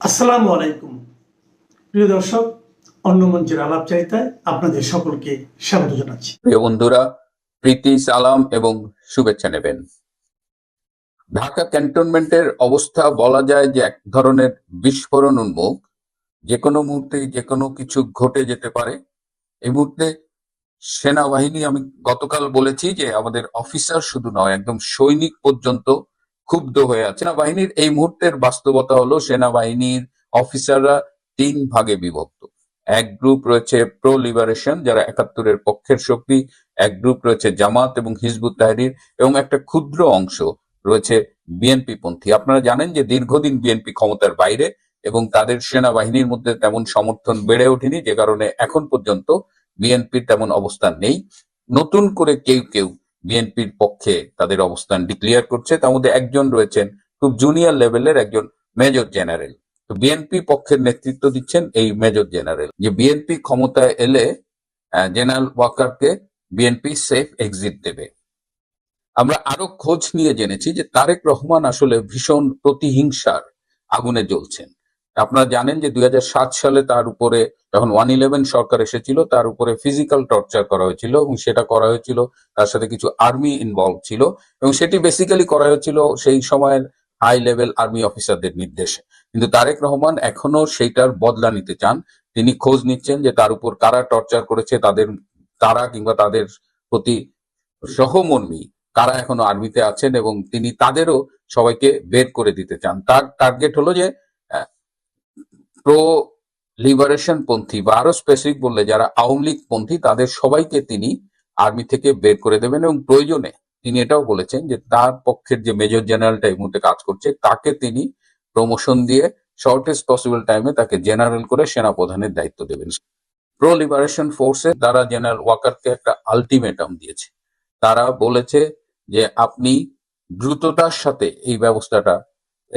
আসসালামু আলাইকুম প্রিয় দর্শক, অন্য মঞ্চের আলাপচারিতায় আপনাদের সকলকে স্বাগত জানাচ্ছি। প্রিয় বন্ধুরা, প্রীতি সালাম এবং শুভেচ্ছা নেবেন। ঢাকা ক্যান্টনমেন্টের অবস্থা বলা যায় যে এক ধরনের বিস্ফোরণ উন্মুখ। যে কোনো মুহূর্তে যে কোনো কিছু ঘটে যেতে পারে। এই মুহূর্তে সেনাবাহিনী, আমি গতকাল বলেছি যে আমাদের অফিসার শুধু নয়, একদম সৈনিক পর্যন্ত ক্ষুব্ধ হয়ে আছে। সেনাবাহিনীর এই মুহূর্তের বাস্তবতা হলো সেনাবাহিনীর অফিসাররা 3 ভাগে বিভক্ত। এক গ্রুপ রয়েছে প্রো লিবারেশন, যারা 71-এর পক্ষের শক্তি। এক গ্রুপ রয়েছে জামাত এবং হিজবুত তাহরির, এবং একটা ক্ষুদ্র অংশ রয়েছে বিএনপি পন্থী। আপনারা জানেন যে দীর্ঘদিন বিএনপি ক্ষমতার বাইরে এবং তাদের সেনাবাহিনীর মধ্যে তেমন সমর্থন বেড়ে ওঠেনি, যে কারণে এখন পর্যন্ত বিএনপির তেমন অবস্থান নেই। নতুন করে কেউ কেউ বিএনপির পক্ষে তাদের অবস্থান ডিক্লেয়ার করছে। তার মধ্যে একজন রয়েছেন খুব জুনিয়র লেভেলের একজন মেজর জেনারেল। তো বিএনপি পক্ষের নেতৃত্ব দিচ্ছেন এই মেজর জেনারেল। যে বিএনপি ক্ষমতায় এলে জেনারেল ওয়াকারকে বিএনপি সেফ এক্সিট দেবে। আমরা আরো খোঁজ নিয়ে জেনেছি যে তারেক রহমান আসলে ভীষণ প্রতিহিংসার আগুনে জ্বলছেন। আপনারা জানেন যে 2007 সালে তার উপরে, যখন 111 সরকার এসেছিল, তার উপরে ফিজিক্যাল টর্চার করা হয়েছিল, এবং সেটা করা হয়েছিল তার সাথে কিছু আর্মি ইনভলভ ছিল, এবং সেটি বেসিক্যালি করা হয়েছিল সেই সময়ের হাই লেভেল আর্মি অফিসারদের নির্দেশে। কিন্তু তারেক রহমান এখনো সেইটার বদলা নিতে চান। তিনি খোঁজ নিচ্ছেন যে তার উপর কারা টর্চার করেছে, তারা কিংবা তাদের প্রতি সহমর্মী কারা এখনো আর্মিতে আছেন, এবং তিনি তাদেরও সবাইকে বের করে দিতে চান। তার টার্গেট হলো যে প্রো লিবারেশন পন্থী, বা আরো স্পেসিফিক বললে যারা আওয়ামী লীগ পন্থী, তাদের সবাইকে তিনি আর্মি থেকে বের করে দেবেন। এবং প্রয়োজনে তিনি এটাও বলেছেন যে তার পক্ষের যে মেজর জেনারেলটা এই মুহূর্তে কাজ করছে, তাকে তিনি প্রমোশন দিয়ে শর্টেস্ট পসিবল টাইমে তাকে জেনারেল করে সেনাপ্রধানের দায়িত্ব দেবেন। প্রো লিবারেশন ফোর্সে তারা জেনারেল ওয়াকারকে একটা আলটিমেটাম দিয়েছে। তারা বলেছে যে আপনি দ্রুততার সাথে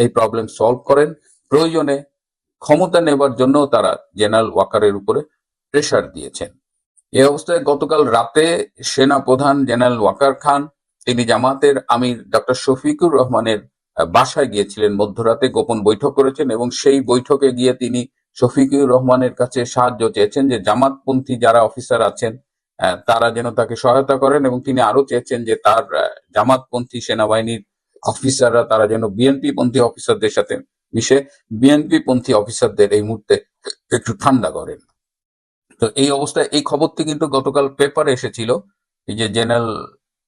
এই প্রবলেম সলভ করেন। প্রয়োজনে ক্ষমতা নেবার জন্য তারা জেনারেল ওয়াকারের উপরে প্রেসার দিয়েছেন। এই অবস্থায় গতকাল রাতে সেনা প্রধান জেনারেল ওয়াকার খান, তিনি জামাতের আমির ডক্টর শফিকুর রহমানের বাসায় গিয়েছিলেন, মধ্যরাতে গোপন বৈঠক করেছেন, এবং সেই বৈঠকে গিয়ে তিনি শফিকুর রহমানের কাছে সাহায্য চেয়েছেন যে জামাতপন্থী যারা অফিসার আছেন তারা যেন তাকে সহায়তা করেন, এবং তিনি আরো চেয়েছেন যে তার জামাতপন্থী সেনাবাহিনীর অফিসাররা তারা যেন বিএনপি পন্থী অফিসারদের সাথে মিশে বিএনপি পন্থী অফিসারদের এই মুহূর্তে একটু ঠান্ডা করেন। তো এই অবস্থায় এই খবরটি কিন্তু গতকাল পেপারে এসেছিল, এই যে জেনারেল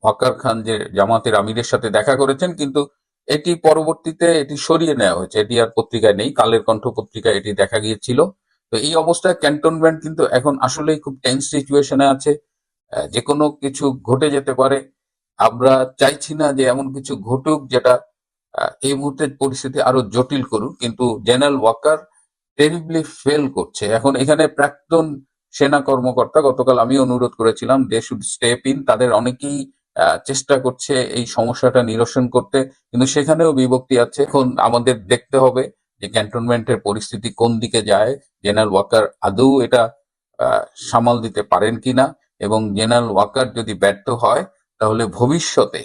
ওয়াকার খান যে জামাতের আমিরের সাথে দেখা করেছেন, কিন্তু এটি পরবর্তীতে এটি সরিয়ে নেওয়া হয়েছে, এটি আর পত্রিকায় নেই। কালের কণ্ঠ পত্রিকায় এটি দেখা গিয়েছিল। তো এই অবস্থায় ক্যান্টনমেন্ট কিন্তু এখন আসলেই খুব টেন্স সিচুয়েশনে আছে। যে কোনো কিছু ঘটে যেতে পারে। আমরা চাইছি না যে এমন কিছু ঘটুক যেটা এই মুহূর্তে পরিস্থিতি আরো জটিল করুক, কিন্তু জেনারেল ওয়াকার টেরিবলি ফেল করছে। এখন এখানে প্রাক্তন সেনা কর্মকর্তা, গতকাল আমি অনুরোধ করেছিলাম দে শুড স্টেপ ইন, তাদের অনেকেই চেষ্টা করছে এই সমস্যাটা নিরসন করতে, কিন্তু সেখানেও বিভক্তি আছে। এখন আমাদের দেখতে হবে যে ক্যান্টনমেন্টের পরিস্থিতি কোন দিকে যায়, জেনারেল ওয়াকার আদৌ এটা সামাল দিতে পারেন কিনা, এবং জেনারেল ওয়াকার যদি ব্যর্থ হয় তাহলে ভবিষ্যতে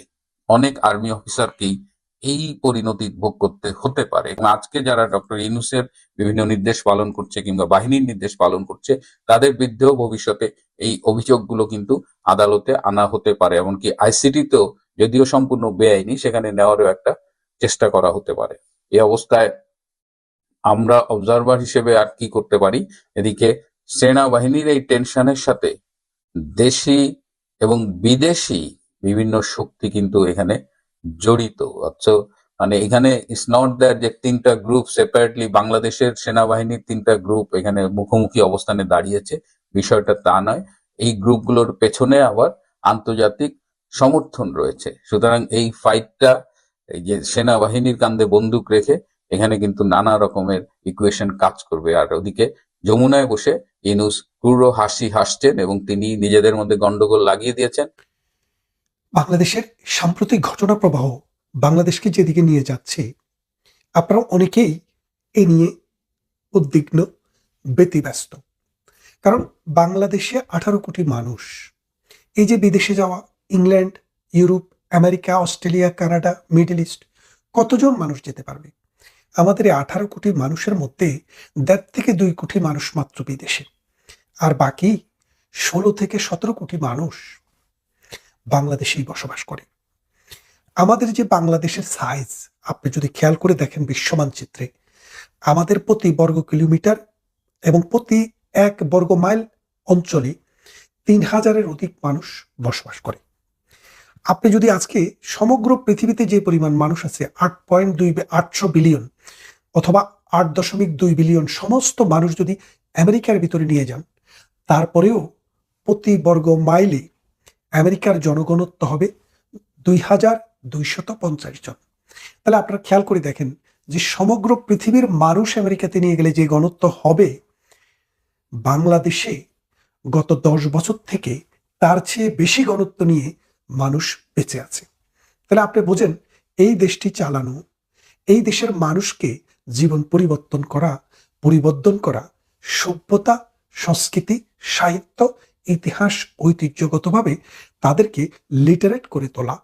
অনেক আর্মি অফিসারকেই এই পরিণতি ভোগ করতে হতে পারে। এবং আজকে যারা ডক্টর ইউনূসের বিভিন্ন নির্দেশ পালন করছে কিংবা বাহিনীর নির্দেশ পালন করছে, তাদের বিরুদ্ধেও ভবিষ্যতে এই অভিযোগগুলো কিন্তু আদালতে আনা হতে পারে। এমনকি আইসিটিতেও, যদিও সম্পূর্ণ বেআইনি, সেখানে নেওয়ারও একটা চেষ্টা করা হতে পারে। এই অবস্থায় আমরা অবজারভার হিসেবে আর কি করতে পারি? এদিকে সেনাবাহিনীর এই টেনশনের সাথে দেশি এবং বিদেশি বিভিন্ন শক্তি কিন্তু এখানে জড়িত। মানে এখানে ইটস নট দ্যাট যে 3টা গ্রুপ সেপারেটলি, বাংলাদেশের সেনাবাহিনীর 3টা গ্রুপ এখানে মুখোমুখি অবস্থানে দাঁড়িয়েছে, বিষয়টা তা নয়। এই গ্রুপগুলোর পেছনে আবার আন্তর্জাতিক সমর্থন রয়েছে। সুতরাং এই ফাইটটা, এই যে সেনাবাহিনীর কাঁধে বন্দুক রেখে, এখানে কিন্তু নানা রকমের ইকুয়েশন কাজ করবে। আর ওদিকে যমুনায় বসে ইউনূস ক্রূর হাসি হাসছেন, এবং তিনি নিজেদের মধ্যে গন্ডগোল লাগিয়ে দিয়েছেন। বাংলাদেশের সাম্প্রতিক ঘটনা প্রবাহ বাংলাদেশকে যেদিকে নিয়ে যাচ্ছে, আপনারা অনেকেই এ নিয়ে উদ্বিগ্ন, ব্যতিব্যস্ত। কারণ বাংলাদেশে 18 কোটি মানুষ। এই যে বিদেশে যাওয়া, England, Europe, America, Australia, Canada, middle east, কতজন মানুষ যেতে পারবে? আমাদের এই 18 কোটি মানুষের মধ্যে 1.5 থেকে 2 কোটি মানুষ মাত্র বিদেশে, আর বাকি 16 থেকে 17 কোটি মানুষ বাংলাদেশেই বসবাস করে। আমাদের যে বাংলাদেশের সাইজ আপনি যদি খেয়াল করে দেখেন বিশ্ব মানচিত্রে, আমাদের প্রতি বর্গ কিলোমিটার এবং প্রতি 1 বর্গ মাইল অঞ্চলে 3000-এর অধিক মানুষ বসবাস করে। আপনি যদি আজকে সমগ্র পৃথিবীতে যে পরিমাণ মানুষ আছে 8.8 বিলিয়ন অথবা 8.2 বিলিয়ন সমস্ত মানুষ যদি আমেরিকার ভিতরে নিয়ে যান, তারপরেও প্রতি বর্গ মাইলে আমেরিকার জনঘনত্ব হবে 2250 জন। তাহলে আপনারা খেয়াল করে দেখেন যে সমগ্র পৃথিবীর মানুষ আমেরিকাতে নিয়ে গেলে যে ঘনত্ব হবে, বাংলাদেশে গত 10 বছর থেকে তার চেয়ে বেশি ঘনত্ব নিয়ে মানুষ বেঁচে আছে। তাহলে আপনি বোঝেন এই দেশটি চালানো, এই দেশের মানুষকে জীবন পরিবর্তন করা, সভ্যতা, সংস্কৃতি, সাহিত্য, ইতিহাস, ঐতিহ্যগতভাবে তাদেরকে লিটারেট করে তোলা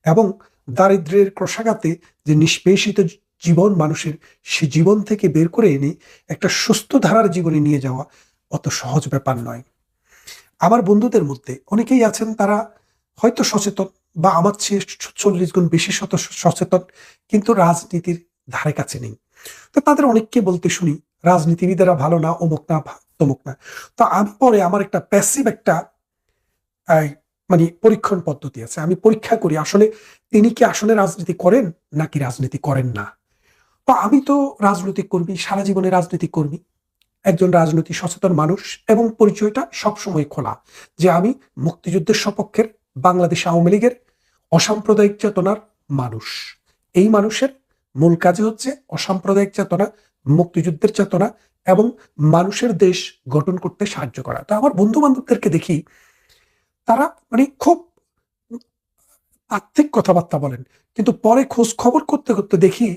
এবং দারিদ্র্যের ক্রশাঘাতে যে নিষ্পেষিত জীবন মানুষের, সে জীবন থেকে বের করে এনে একটা সুস্থ ধারার জীবনে নিয়ে যাওয়া অত সহজ ব্যাপার নয়। আমার বন্ধুদের মধ্যে অনেকেই আছেন তারা হয়তো সচেতন বা আমার চেয়ে 40 গুণ বেশি সচেতন, কিন্তু রাজনীতির ধারে কাছে নেই। তো তাদের অনেককে বলতে শুনি রাজনীতিবিদেরা ভালো না, অমুক না, তমুক না। তো আমি পরে আমার একটা প্যাসিভ একটা মানে পরীক্ষণ পদ্ধতি আছে, আমি পরীক্ষা করি আসলে তিনি কি আসলে রাজনীতি করেন নাকি রাজনীতি করেন না। তো আমি তো রাজনৈতিক কর্মী, সারা জীবনে রাজনৈতিক কর্মী, একজন রাজনৈতিক সচেতন মানুষ, এবং পরিচয়টা সবসময় খোলা যে আমি মুক্তিযুদ্ধের সপক্ষের বাংলাদেশ আওয়ামী লীগের অসাম্প্রদায়িক চেতনার মানুষ। এই মানুষের মূল কাজে হচ্ছে অসাম্প্রদায়িক চেতনা, মুক্তিযুদ্ধের চেতনা এবং মানুষের দেশ গঠন করতে সাহায্য করা। তো আমার বন্ধু বান্ধবদেরকে দেখি তারা মানে খুব আর্থিক কথাবার্তা বলেন, কিন্তু পরে খোঁজ খবর করতে করতে দেখি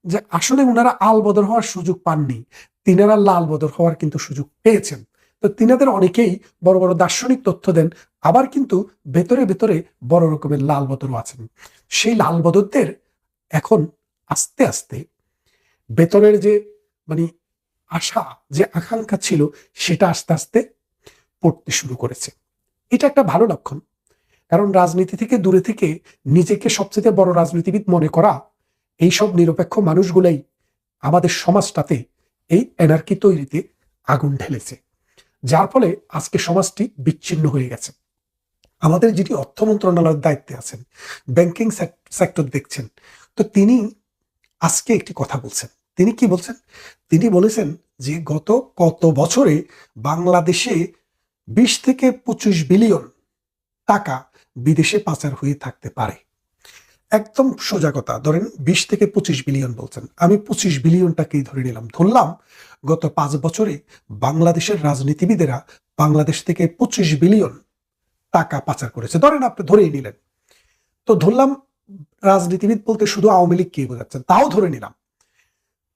যে আসলে ওনারা আল বদর হওয়ার সুযোগ পাননি, তিনারা লাল বদর হওয়ার কিন্তু সুযোগ পেয়েছেন। তো তিনাদের অনেকেই বড় বড় দার্শনিক তথ্য দেন, আবার কিন্তু ভেতরে ভেতরে বড় রকমের লাল বদরও আছেন। সেই লাল বদরদের এখন আস্তে আস্তে ভেতরের যে মানে আশা, যে আকাঙ্ক্ষা ছিল, সেটা আস্তে আস্তে পড়তে শুরু করেছে। এটা একটা ভালো লক্ষণ, কারণ রাজনীতি থেকে দূরে থেকে নিজেকে সবচেয়ে বড় রাজনীতিবিদ মনে করা এইসব নিরপেক্ষ মানুষগুলাই আমাদের সমাজটাতে এই এনার্কি তৈরিতে আগুন ঢেলেছে, যার ফলে আজকে সমাজটি বিচ্ছিন্ন হয়ে গেছে। আমাদের যিনি অর্থ মন্ত্রণালয়ের দায়িত্বে আছেন, ব্যাংকিং সেক্টর দেখছেন, তো তিনি আজকে একটি কথা বলছেন। তিনি কি বলছেন? তিনি বলেছেন যে গত কত বছরে বাংলাদেশে 20 থেকে 25 বিলিয়ন টাকা বিদেশে পাচার হয়ে থাকতে পারে। একদম সোজা কথা, ধরেন 20 থেকে 25 বিলিয়ন বলছেন, আমি 25 বিলিয়নটাকেই ধরলাম গত 5 বছরে বাংলাদেশের রাজনীতিবিদেরা বাংলাদেশ থেকে 25 বিলিয়ন টাকা পাচার করেছে, ধরেন আপনি ধরেই নিলেন। তো ধরলাম রাজনীতিবিদ বলতে শুধু আওয়ামী লীগ কে বোঝাচ্ছেন, তাও ধরে নিলাম।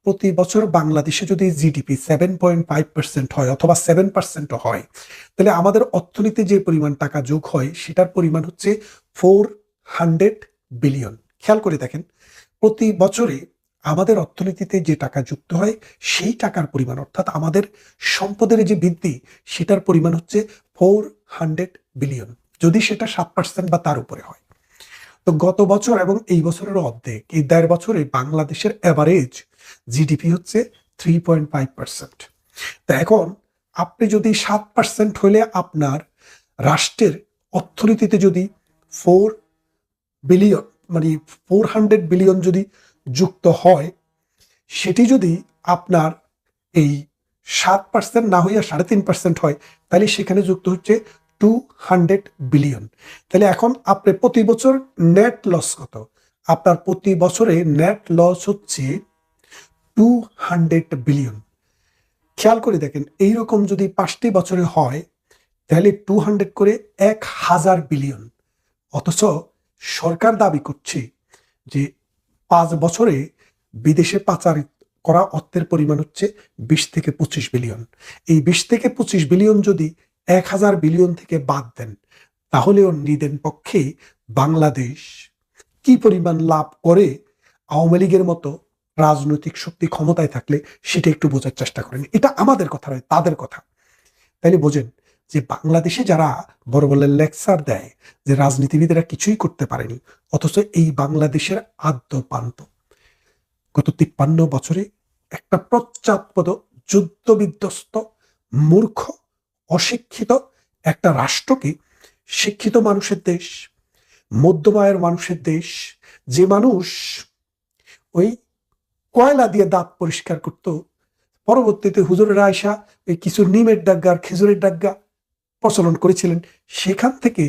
প্রতি বছর বাংলাদেশে যদি জিডিপি 7.5% হয় অথবা 7% হয়, তাহলে আমাদের অর্থনীতি যে পরিমাণ টাকা যোগ হয় সেটার পরিমাণ হচ্ছে 400 বিলিয়ন। খেয়াল করে দেখেন, প্রতি বছরে আমাদের অর্থনীতিতে যে টাকা যুক্ত হয় সেই টাকার পরিমাণ, অর্থাৎ আমাদের সম্পদের যে বৃদ্ধি, সেটার পরিমাণ হচ্ছে 400 বিলিয়ন, যদি সেটা 7% বা তার উপরে হয়। তো গত বছর এবং এই বছরের অর্ধেক, এই 1.5 বছরে বাংলাদেশের এভারেজ জিডিপি হচ্ছে 3.5%। তো এখন আপনি যদি 7% হলে আপনার রাষ্ট্রের অর্থনীতিতে যদি 4 বিলিয়ন মানে 400 বিলিয়ন যদি যুক্ত হয়, সেটি যদি আপনার এই 7% না হইয়া 3.5% হয়, তাহলে সেখানে যুক্ত হচ্ছে 200 বিলিয়ন। তাহলে এখন আপনি প্রতি বছর নেট লস কত? আপনার প্রতি বছরে নেট লস হচ্ছে 200 বিলিয়ন। খেয়াল করে দেখেন, এইরকম যদি 5টি বছরে হয় তাহলে 200 করে 1000 বিলিয়ন। অথচ সরকার দাবি করছে যে 5 বছরে বিদেশে পাচার করা অর্থের পরিমাণ হচ্ছে 20 থেকে 25 বিলিয়ন। এই 20 থেকে 25 বিলিয়ন যদি 1000 বিলিয়ন থেকে বাদ দেন, তাহলেও নিদেন পক্ষে বাংলাদেশ কি পরিমাণ লাভ করে আওয়ামী লীগের মতো রাজনৈতিক শক্তি ক্ষমতায় থাকলে সেটা একটু বোঝার চেষ্টা করেন। এটা আমাদের কথা নয়, তাদের কথা। তাইলে বোঝেন যে বাংলাদেশে যারা বড় বড় লেকচার দেয় যে রাজনীতিবিদেরা কিছুই করতে পারেনি, অথচ এই বাংলাদেশের আদ্য প্রান্ত গত 53 বছরে একটা পশ্চাৎপদ, যুদ্ধ বিধ্বস্ত, মূর্খ, অশিক্ষিত একটা রাষ্ট্রকে শিক্ষিত মানুষের দেশ, মধ্যম আয়ের মানুষের দেশ, যে মানুষ ওই কয়লা দিয়ে দাঁত পরিষ্কার করত, পরবর্তীতে হুজুরের আয়সা ওই কিছু নিমের ডাগ্গা আর খেজুরের ডাগ্গা প্রচলন করেছিলেন, সেখান থেকে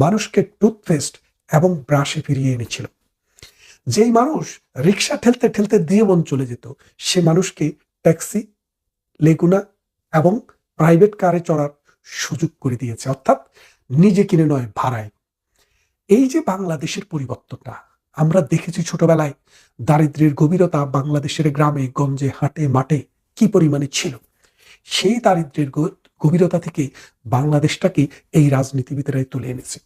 মানুষকে টুথপেস্ট এবং ব্রাশে ফিরিয়ে এনেছিল। যেই মানুষ রিক্সা ঠেলতে ঠেলতে দিয়ে মন চলে যেত, সে মানুষকে ট্যাক্সি, লেগুনা এবং প্রাইভেট কারে চড়ার সুযোগ করে দিয়েছে, অর্থাৎ নিজে কিনে নয়, ভাড়ায়। এই যে বাংলাদেশের পরিবর্তনটা আমরা দেখেছি ছোটবেলায়, দারিদ্র্যের গভীরতা বাংলাদেশের গ্রামে গঞ্জে হাটে মাঠে কি পরিমাণে ছিল, সেই দারিদ্র্যের গভীরতা থেকে বাংলাদেশটাকে এই রাজনীতিবিদেরাই তুলে এনেছে।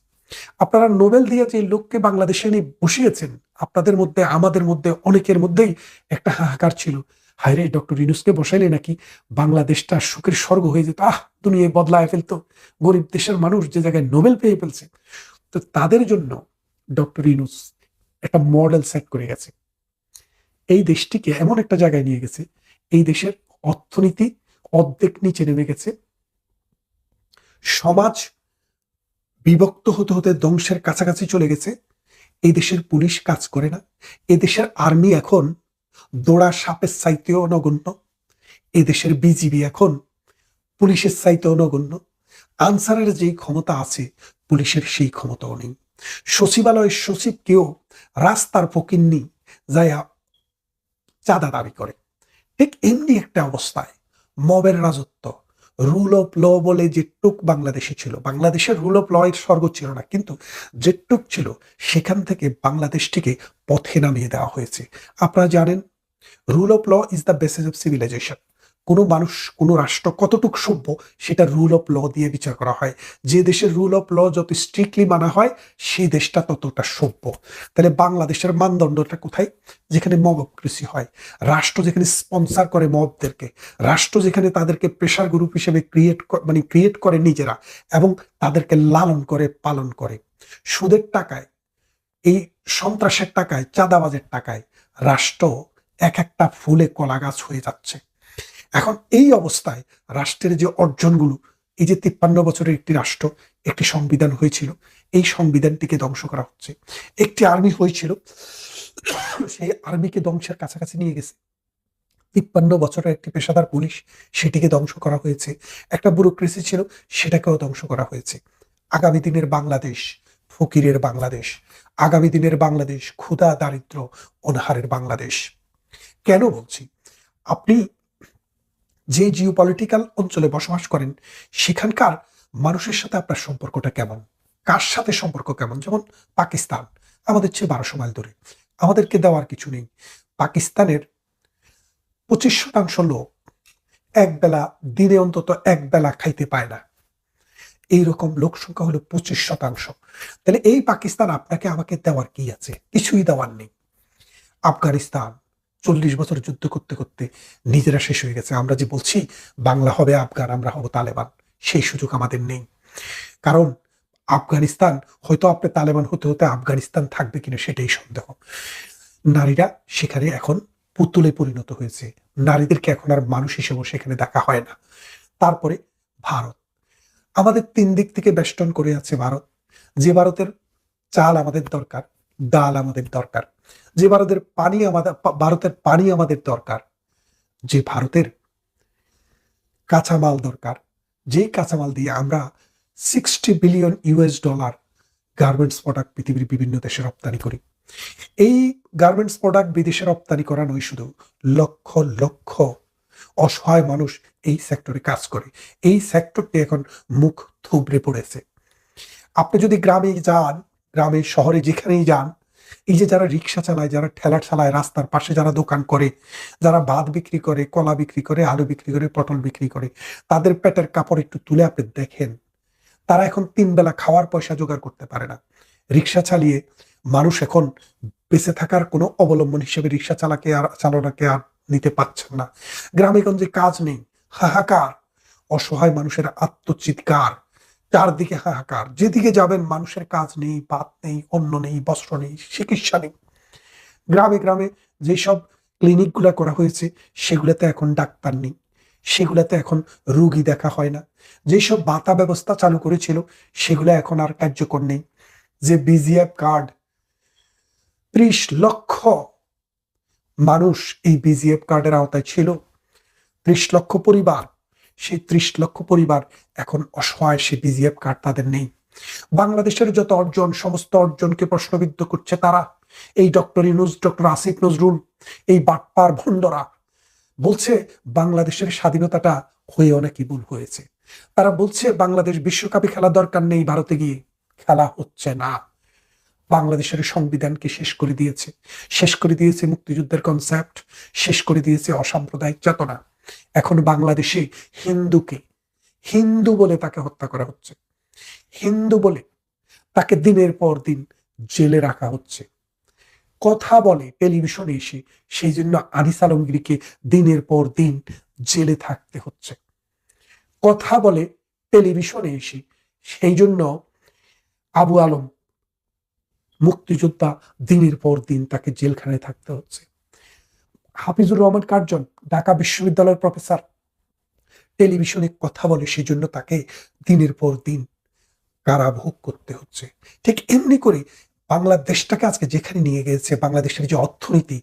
আপনারা নোবেল দিয়ে যে লোককে বাংলাদেশে এনে বসিয়েছেন, আপনাদের মধ্যে, আমাদের মধ্যে, অনেকের মধ্যেই একটা হাহাকার ছিল, হায়রে ডক্টর ইউনূসকে বসাইলে নাকি বাংলাদেশটা সুখের স্বর্গ হয়ে যেত, দুনিয়ায় বদলায় ফেলতো, গরিব দেশের মানুষ যে জায়গায় নোবেল পেয়ে ফেলছে। তো তাদের জন্য ডক্টর ইউনূস একটা মডেল সেট করে গেছে, এই দেশটিকে এমন একটা জায়গায় নিয়ে গেছে, এই দেশের অর্থনীতি অর্ধেক নিচে নেমে গেছে, সমাজ বিভক্ত হতে হতে ধ্বংসের কাছাকাছি চলে গেছে, এই দেশের পুলিশ কাজ করে না, এই দেশের আর্মি এখন দৌড়া সাপের চাইতেও নগণ্য, এই দেশের বিজিবি এখন পুলিশের চাইতেও নগণ্য, আনসারের যেই ক্ষমতা আছে পুলিশের সেই ক্ষমতাও নেই, সচিবালয়ের সচিবকেও রাস্তার ফকিন্নি যায়া চাঁদা দাবি করে। ঠিক এমনি একটা অবস্থায় মবের রাজত্ব, রুল অফ ল বলে যেটুক বাংলাদেশে ছিল, বাংলাদেশের রুল অফ ল এর স্বর্গ ছিল না, কিন্তু যেটুক ছিল সেখান থেকে বাংলাদেশটিকে পথে নামিয়ে দেওয়া হয়েছে। আপনারা জানেন, rule of law is the basis of civilization. কোনো মানুষ, কোনো রাষ্ট্র কতটুক সভ্য সেটা রুল অফ ল দিয়ে বিচার করা হয়। যে দেশের রুল অফ ল যত স্ট্রিক্টলি মানা হয় সেই দেশটা ততটা সভ্য। তাহলে বাংলাদেশের মানদণ্ডটা কোথায়? যেখানে মবক্রেসি হয়, রাষ্ট্র যেখানে স্পন্সর করে মবদেরকে, রাষ্ট্র যেখানে তাদেরকে প্রেশার গ্রুপ হিসেবে ক্রিয়েট করে নিজেরা, এবং তাদেরকে লালন করে, পালন করে। সুদের টাকায়, এই সন্ত্রাসের টাকায়, চাঁদাবাজের টাকায় রাষ্ট্র এক একটা ফুলে কলা গাছ হয়ে যাচ্ছে। এখন এই অবস্থায় রাষ্ট্রের যে অর্জনগুলো, এই যে 53 বছরের একটি রাষ্ট্র, একটি সংবিধান হয়েছিল, এই সংবিধানটিকে ধ্বংস করা হচ্ছে। একটি আর্মি হয়েছিল, সেই আর্মিকে ধ্বংসের কাছাকাছি নিয়ে গেছে। 53 বছরের একটি পেশাদার পুলিশ, সেটিকে ধ্বংস করা হয়েছে। একটা ব্যুরোক্রেসি ছিল, সেটাকেও ধ্বংস করা হয়েছে। আগামী দিনের বাংলাদেশ ফকিরের বাংলাদেশ, আগামী দিনের বাংলাদেশ ক্ষুধা, দারিদ্র, অনাহারের বাংলাদেশ। কেন বলছি? আপনি যে জিওপলিটিক্যাল অঞ্চলে বসবাস করেন, সেখানকার মানুষের সাথে আপনার সম্পর্কটা কেমন, কার সাথে সম্পর্ক কেমন? যেমন পাকিস্তান আমাদের চেয়ে 1200 মাইল দূরে, আমাদেরকে দেওয়ার কিছু নেই। পাকিস্তানের 25% লোক একবেলা, দিনে অন্তত একবেলা খাইতে পায় না, এইরকম লোক সংখ্যা হলো 25%। তাহলে এই পাকিস্তান আপনাকে আমাকে দেওয়ার কি আছে? কিছুই দেওয়ার নেই। আফগানিস্তান 40 বছর যুদ্ধ করতে করতে নিজেরা শেষ হয়ে গেছে। আমরা যে বলছি বাংলা হবে আফগান, আমরা হব তালেবান, সেই সুযোগ আমাদের নেই। কারণ আফগানিস্তান, হয়তো আপনি তালেবান হতে হতে আফগানিস্তান থাকবে কিনা সেটাই সন্দেহ। নারীরা সেখানে এখন পুতুলে পরিণত হয়েছে, নারীদেরকে এখন আর মানুষ হিসেবে সেখানে দেখা হয় না। তারপরে ভারত, আমাদের 3 দিক থেকে বেষ্টন করে আছে ভারত। যে ভারতের চাল আমাদের দরকার, ডাল আমাদের দরকার, যে ভারতের পানি আমাদের দরকার, যে ভারতের কাঁচামাল দরকার, যে কাঁচামাল দিয়ে আমরা $60 বিলিয়ন গার্মেন্টস প্রোডাক্ট পৃথিবীর বিভিন্ন দেশে রপ্তানি করি। এই গার্মেন্টস প্রোডাক্ট বিদেশে রপ্তানি করা নয় শুধু, লক্ষ লক্ষ অসহায় মানুষ এই সেক্টরে কাজ করে। এই সেক্টরটি এখন মুখ থুবড়ে পড়েছে। আপনি যদি গ্রামে যান, গ্রামে শহরে যেখানেই যান, এই যে যারা রিক্সা চালায়, যারা ঠেলা চালায়, রাস্তার পাশে যারা দোকান করে, যারা ভাত বিক্রি করে, কলা বিক্রি করে, আলু বিক্রি করে, পটল বিক্রি করে, তাদের পেটের কাপড় একটু তুলে আপনি দেখেন, তারা এখন 3 বেলা খাওয়ার পয়সা জোগাড় করতে পারে না। রিক্সা চালিয়ে মানুষ এখন বেঁচে থাকার কোনো অবলম্বন হিসেবে রিক্সা চালনাকে আর নিতে পারছেন না। গ্রামে গঞ্জে কাজ নেই, হাহাকার, অসহায় মানুষের আত্মচিৎকার, চারদিকে হাহাকার, যেদিকে যাবেন মানুষের কাজ নেই, ভাত নেই, অন্ন নেই, বস্ত্র নেই, চিকিৎসা নেই। গ্রামে গ্রামে যেসব ক্লিনিকগুলো করা হয়েছে সেগুলোতে এখন ডাক্তার নেই, সেগুলোতে এখন রুগী দেখা হয় না। যেসব ভাতা ব্যবস্থা চালু করেছিল সেগুলো এখন আর কার্যকর নেই। যে বিজিএফ কার্ড, 30 লক্ষ মানুষ এই বিজিএফ কার্ডের আওতায় ছিল, 30 লক্ষ পরিবার, সেই 30 লক্ষ পরিবার এখন অসহায়, সে বিজিএফ কার্ড তাদের নেই। বাংলাদেশের যত অর্জন, সমস্ত অর্জনকে প্রশ্নবিদ্ধ করছে তারা। এই ডক্টর ইউনূস, ডক্টর আসিফ নজরুল, এই বাটপার ভণ্ডরা বলছে বাংলাদেশের স্বাধীনতাটা হয়ে অনেকই ভুল হয়েছে। তারা বলছে বাংলাদেশ বিশ্বকাপে খেলা দরকার নেই, ভারতে গিয়ে খেলা হচ্ছে না। বাংলাদেশের সংবিধানকে শেষ করে দিয়েছে মুক্তিযুদ্ধের কনসেপ্ট, শেষ করে দিয়েছে অসাম্প্রদায়িক চেতনা। এখন বাংলাদেশে হিন্দুকে হিন্দু বলে তাকে হত্যা করা হচ্ছে, হিন্দু বলে তাকে দিনের পর দিন জেলে রাখা হচ্ছে। কথা বলে টেলিভিশনে এসে, সেই জন্য আনিস আলমগীরকে দিনের পর দিন জেলে থাকতে হচ্ছে। কথা বলে টেলিভিশনে এসে, সেই জন্য আবু আলম মুক্তিযোদ্ধা দিনের পর দিন তাকে জেলখানায় থাকতে হচ্ছে। হাফিজুর রহমান কার্জন, ঢাকা বিশ্ববিদ্যালয়ের প্রফেসর, টেলিভিশনে কথা বলে, সেজন্য তাকে দিনের পর দিন কারাভোগ করতে হচ্ছে। ঠিক এমনি করে বাংলাদেশটাকে আজকে যেখানে নিয়ে গেছে, বাংলাদেশের যে অর্থনীতি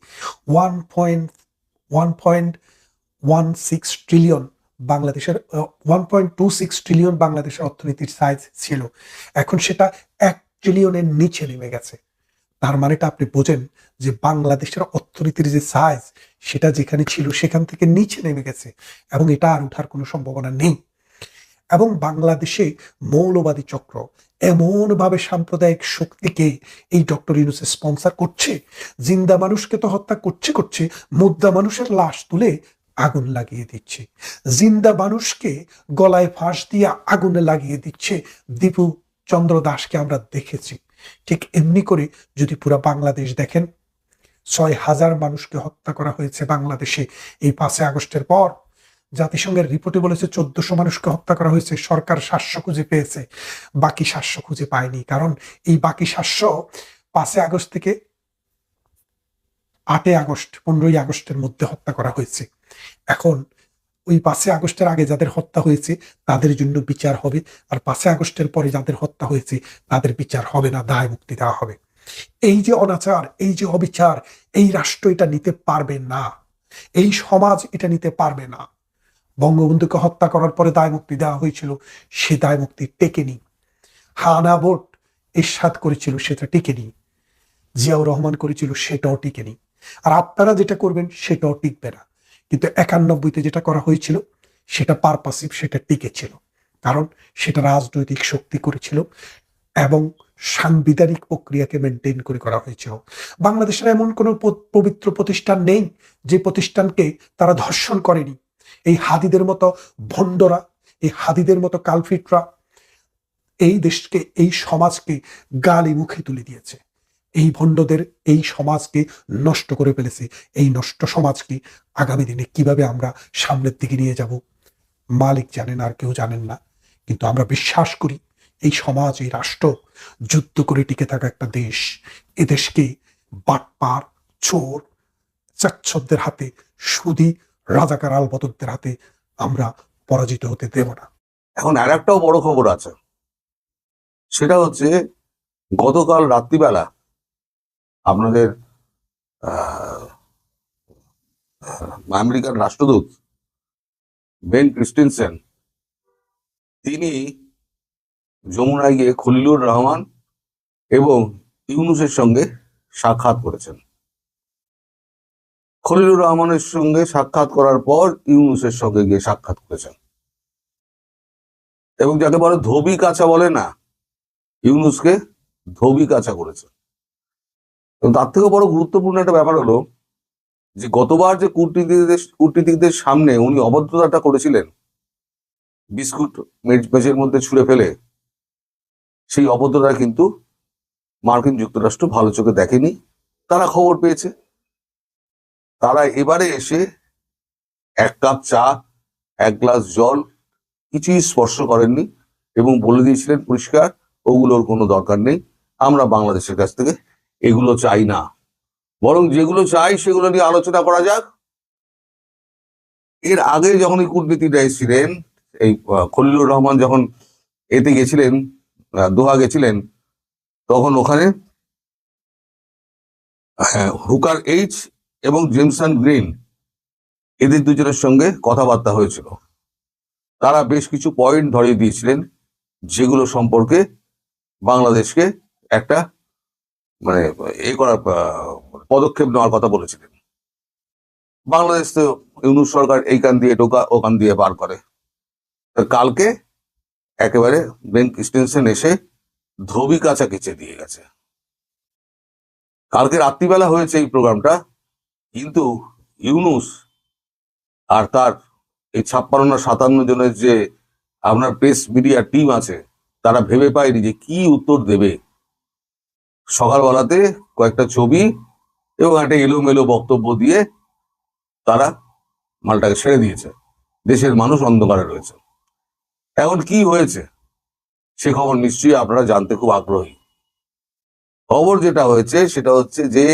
1.16 ট্রিলিয়ন, বাংলাদেশের 1.26 ট্রিলিয়ন বাংলাদেশের অর্থনীতির সাইজ ছিল, এখন সেটা 1 ট্রিলিয়নের নিচে নেমে গেছে। তার মানেটা আপনি বোঝেন যে বাংলাদেশের অর্থনীতির যে সাইজ সেটা যেখানে ছিল সেখান থেকে নিচে নেমে গেছে, এবং এটা আর ওঠার কোনো সম্ভাবনা নেই। এবং বাংলাদেশে মৌলবাদী চক্র এমনভাবে সাম্প্রদায়িক শক্তিকে এই ডক্টর ইউনূস স্পন্সর করছে, জিন্দা মানুষকে তো হত্যা করছে, মুর্দা মানুষের লাশ তুলে আগুন লাগিয়ে দিচ্ছে, জিন্দা মানুষকে গলায় ফাঁস দিয়ে আগুনে লাগিয়ে দিচ্ছে। দীপু চন্দ্র দাসকে আমরা দেখেছি। ঠিক এমনি করে যদি পুরো বাংলাদেশ দেখেন, 6,000 মানুষকে হত্যা করা হয়েছে বাংলাদেশে এই 5 আগস্টের পর। জাতিসংঘের রিপোর্টে বলেছে 1400 মানুষকে হত্যা করা হয়েছে, সরকার 700 খুঁজে পেয়েছে, বাকি 700 খুঁজে পায়নি। কারণ এই বাকি 700 5 আগস্ট থেকে 8 আগস্ট 15 আগস্টের মধ্যে হত্যা করা হয়েছে। এখন ওই 5 আগস্টের আগে যাদের হত্যা হয়েছে তাদের জন্য বিচার হবে, আর 5 আগস্টের পরে যাদের হত্যা হয়েছে তাদের বিচার হবে না, দায় মুক্তি দেওয়া হবে। এই যে অনাচার, এই যে অবিচার, এই রাষ্ট্র এটা নিতে পারবে না, এই সমাজ এটা নিতে পারবে না। বঙ্গবন্ধুকে হত্যা করার পরে দায় মুক্তি দেওয়া হয়েছিল, সে দায় মুক্তি টেকেনি। হানা ভোট এরশাদ করেছিল, সেটা টিকেনি। জিয়াউর রহমান করেছিল, সেটাও টিকেনি। আর আপনারা যেটা করবেন সেটাও টিকবে না। কিন্তু 91-তে যেটা করা হয়েছিল সেটা পারপাসিভ, সেটা টিকেছিল, কারণ সেটা রাজনৈতিক শক্তি করেছিল এবং সাংবিধানিক প্রক্রিয়াকে মেনটেন করে করা হয়েছিল। বাংলাদেশের এমন কোনো পবিত্র প্রতিষ্ঠান নেই যে প্রতিষ্ঠানকে তারা ধর্ষণ করেনি। এই হাদিদের মতো ভণ্ডরা, এই হাদিদের মতো কালফিটরা এই দেশকে, এই সমাজকে গালি মুখে তুলে দিয়েছে। এই ভণ্ডদের এই সমাজকে নষ্ট করে ফেলেছে। এই নষ্ট সমাজকে আগামী দিনে কিভাবে আমরা সামনের দিকে নিয়ে যাব মালিক জানেন, আর কেউ জানেন না। কিন্তু আমরা বিশ্বাস করি এই সমাজ, এই রাষ্ট্র যুদ্ধ করে টিকে থাকা একটা দেশ। এদেশকে বাটপার, চোর, চাচ্ছদের হাতে, সুদী রাজাকার আলবদরদের হাতে আমরা পরাজিত হতে দেব না। এখন আর একটাও বড় খবর আছে, সেটা হচ্ছে গতকাল রাত্রিবেলা আপনাদের আমেরিকার রাষ্ট্রদূত বেন ক্রিস্টেনসেন, তিনি যমুনায় গিয়ে খলিলুর রহমান এবং ইউনূসের সঙ্গে সাক্ষাৎ করেছেন। খলিলুর রহমানের সঙ্গে সাক্ষাৎ করার পর ইউনূসের সঙ্গে গিয়ে সাক্ষাৎ করেছেন, এবং যাকে বলে ধোবি কাছা বলে না, ইউনূসকে ধোবি কাছা করেছে। এবং তার থেকে বড় গুরুত্বপূর্ণ একটা ব্যাপার হলো যে গতবার যে কূটনীতিকদের সামনে উনি অভদ্রতাটা করেছিলেন, বিস্কুট মেজের মধ্যে ছুঁড়ে ফেলে, সেই অভদ্রতা কিন্তু মার্কিন যুক্তরাষ্ট্র ভালো চোখে দেখেনি তারা খবর পেয়েছে। তারা এবারে এসে এক কাপ চা, এক গ্লাস জল কিছুই স্পর্শ করেননি এবং বলে দিয়েছিলেন পরিষ্কার, ওগুলোর কোনো দরকার নেই, আমরা বাংলাদেশের কাছ থেকে এগুলো চাই না, বরং যেগুলো চাই সেগুলো নিয়ে আলোচনা করা যাক। এর আগে যখন এই কূটনীতিটা এসেছিলেন, এই খলিলুর রহমান যখন এতে গেছিলেন, দোহা গেছিলেন, তখন ওখানে হুকার এইচ এবং জেমসন গ্রিন এদের দুজনের সঙ্গে কথাবার্তা হয়েছিল। তারা বেশ কিছু পয়েন্ট ধরিয়ে দিয়েছিলেন যেগুলো সম্পর্কে বাংলাদেশকে একটা মানে করার পদক্ষেপ নেওয়ার কথা বলেছিলেন। বাংলাদেশ তো ইউনূস সরকার এইখান দিয়ে ঢোকা ওখান দিয়ে পার করে। কালকে একেবারে বেন ক্রিস্টেনসেন এসে ধোবি কাছা কেচে দিয়ে গেছে। কালকে রাত্রিবেলা হয়েছে এই প্রোগ্রামটা, কিন্তু ইউনূস আর তার এই 56-57 জনের যে আপনার প্রেস মিডিয়া টিম আছে, তারা ভেবে পায়নি যে কি উত্তর দেবে। সকালবেলাতে কয়েকটা ছবি এবং একটা এলোমেলো বক্তব্য দিয়ে তারা মালটাকে ছেড়ে দিয়েছে। দেশের মানুষ অন্ধকারে রয়েছে। এখন কি হয়েছে সে খবর নিশ্চয়ই আপনারা জানতে খুব আগ্রহী। খবর যেটা হয়েছে সেটা হচ্ছে যে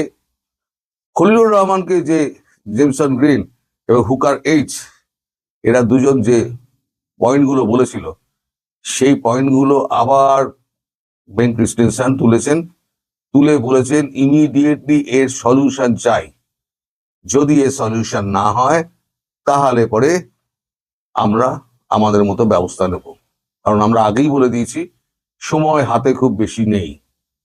খলিলুর রহমানকে যে জেমসন গ্রিন এবং হুকার এইচ এরা দুজন যে পয়েন্টগুলো বলেছিল, সেই পয়েন্টগুলো আবার বেন ক্রিস্টেনসেন তুলে বলেছেন ইমিডিয়েটলি এর সলিউশন চাই। যদি এর সলিউশন না হয় তাহলে পরে আমরা আমাদের মতো ব্যবস্থা নেব, কারণ আমরা আগেই বলে দিয়েছি সময় হাতে খুব বেশি নেই।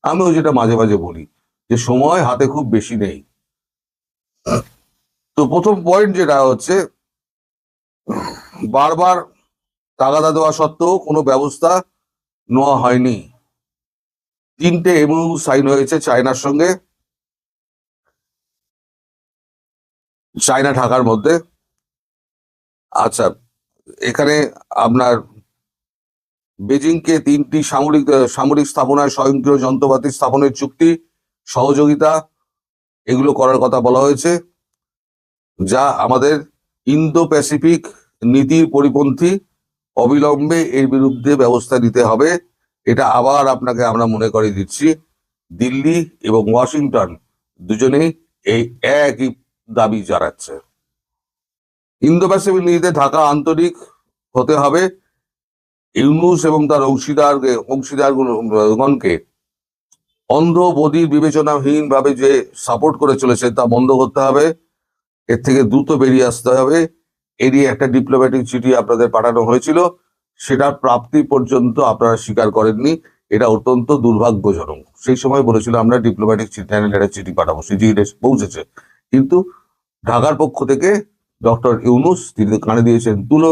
আমিও যেটা মাঝে মাঝে বলি যে সময় হাতে খুব বেশি নেই। তো প্রথম পয়েন্ট যেটা হচ্ছে, বারবার তাগাদা দেওয়া সত্ত্বেও কোনো ব্যবস্থা নেওয়া হয়নি। 3টে এমওইউ সাইন হয়েছে চায়নার সঙ্গে, চায়না ঢাকার মধ্যে। আচ্ছা, এখানে আপনার বেজিংকে 3টি সামরিক স্থাপনায় স্বয়ংক্রিয় যন্ত্রপাতি স্থাপনের চুক্তি, সহযোগিতা এগুলো করার কথা বলা হয়েছে, যা আমাদের ইন্দো প্যাসিফিক নীতির পরিপন্থী। অবিলম্বে এর বিরুদ্ধে ব্যবস্থা নিতে হবে। এটা আবার আপনাকে আমরা মনে করিয়ে দিচ্ছি, দিল্লি এবং ওয়াশিংটন দুজনেই এই একই দাবি জানাচ্ছে। ইন্দো প্যাসিফিক নীতিতে ঢাকা আন্তরিক হতে হবে। ইউনূস এবং তার অংশীদারগণকে অন্ধ বধির বিবেচনাহীন ভাবে যে সাপোর্ট করে চলেছে তা বন্ধ করতে হবে। এর থেকে দ্রুত বেরিয়ে আসতে হবে। এরই একটা ডিপ্লোম্যাটিক চিঠি আপনাদের পাঠানো হয়েছিল, সেটার প্রাপ্তি পর্যন্ত আপনারা স্বীকার করেননি। এটা অত্যন্ত দুর্ভাগ্যজনক। সেই সময় বলেছিল আমরা ডিপ্লোম্যাটিক চিঠি পাঠাবো, চিঠি পৌঁছেছে, কিন্তু ঢাকার পক্ষ থেকে ডক্টর ইউনূস তিনি কানে দিয়েছেন তুলো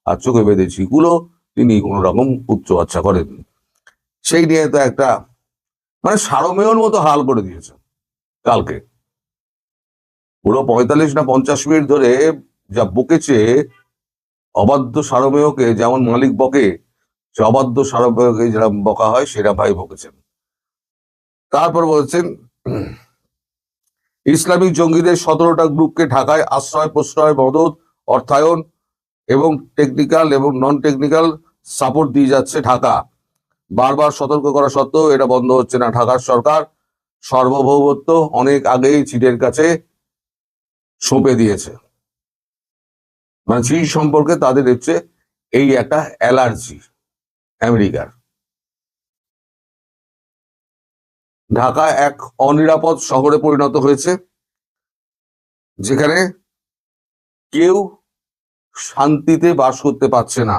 আর চোখে বেঁধেছি কুলো, তিনি কোন রকম উচ্চ আচ্ছা করেননি। সেই নিয়ে তো একটা মানে সারমেয়র মতো হাল করে দিয়েছে কালকে। পুরো 45 না 50 মিনিট ধরে যা বকেছে, অবাধ্য সারমেয়কে যেমন মালিক বকে, সে অবাধ্য সারমেয়কে যারা বকা হয় সেরা ভাই বকেছেন। তারপর বলছেন ইসলামিক জঙ্গিদের 17টা গ্রুপকে ঢাকায় আশ্রয় প্রশ্রয় মদত অর্থায়ন এবং টেকনিক্যাল এবং নন টেকনিক্যাল সাপোর্ট দিয়ে যাচ্ছে ঢাকা। বারবার সতর্ক করা সত্ত্বেও এটা বন্ধ হচ্ছে না। ঢাকার সরকার সার্বভৌমত্ব অনেক আগেই চীনের কাছে সঁপে দিয়েছে। মানে চীন সম্পর্কে তাদের হচ্ছে এই একটা অ্যালার্জি আমেরিকার। ঢাকা এক অনিরাপদ শহরে পরিণত হয়েছে, যেখানে কেউ শান্তিতে বাস করতে পারছে না।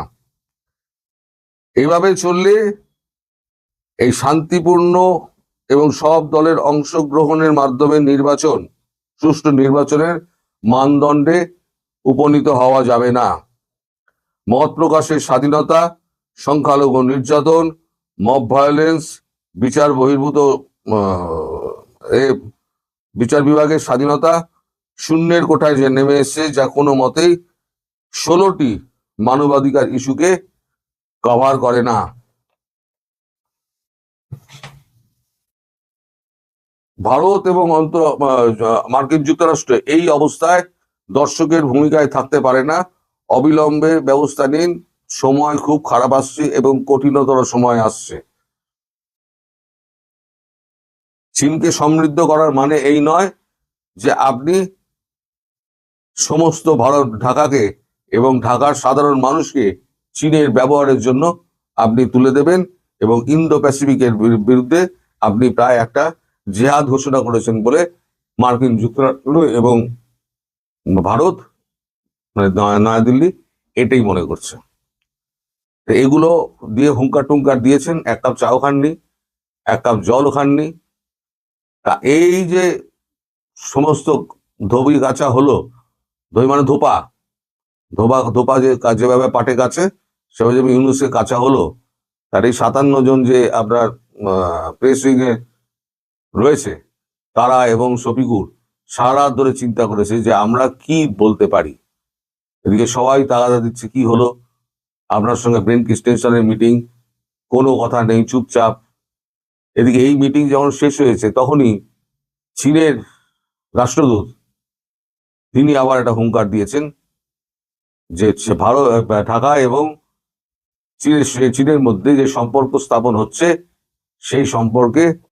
এভাবে চললে এই শান্তিপূর্ণ এবং সব দলের অংশগ্রহণের মাধ্যমে সুষ্ঠু নির্বাচনের মানদণ্ডে উপনীত হওয়া যাবে না। মত প্রকাশের স্বাধীনতা, সংখ্যালঘু নির্যাতন, মব ভায়োলেন্স, বিচার বিভাগের স্বাধীনতা শূন্যের কোঠায় যে নেমে এসছে, যা কোনো মতেই 16টি মানবাধিকার ইস্যুকে কভার করে না। ভারত এবং মার্কিন যুক্তরাষ্ট্র এই অবস্থায় দর্শকের ভূমিকায় থাকতে পারে না। অবিলম্বে ব্যবস্থা নিন, সময় খুব খারাপ আসছে এবং কঠিনতর সময় আসছে। চীনকে সমৃদ্ধ করার মানে এই নয় যে আপনি সমস্ত ঢাকাকে এবং ঢাকার সাধারণ মানুষকে চীনের ব্যবহারের জন্য আপনি তুলে দেবেন এবং ইন্দো প্যাসিফিকের বিরুদ্ধে আপনি প্রায় একটা জেহাদ ঘোষণা করেছেন বলে মার্কিন যুক্তরাষ্ট্র এবং ভারত, মানে নয়াদিল্লি, এটাই মনে করছে। তো এগুলো দিয়ে হুঙ্কার টুঙ্কার দিয়েছেন, এক কাপ চাও খাননি, এক কাপ জলও খাননি। তা এই যে সমস্ত ধোবি গাছা হলো, ধোবি মানে ধোপা, ধোপা যেভাবে পাটে কাছে সেভাবে যেভাবে ইউনুসকে কাঁচা হলো, তার এই 57 জন যে আপনার প্রেস উইং এ রয়েছে তারা এবং শফিকুর সারা রাত ধরে চিন্তা করেছে যে আমরা কি বলতে পারি। এদিকে সবাই তাগাদা দিচ্ছে কি হলো, আপনার সঙ্গে ব্রেন এক্সটেনশনের মিটিং, কোনো কথা নেই, চুপচাপ। এদিকে এই মিটিং যখন শেষ হয়েছে তখনই চীনের রাষ্ট্রদূত তিনি আবার একটা হুঙ্কার দিয়েছেন যে ঢাকা এবং চীনের মধ্যে যে সম্পর্ক স্থাপন হচ্ছে সেই সম্পর্কে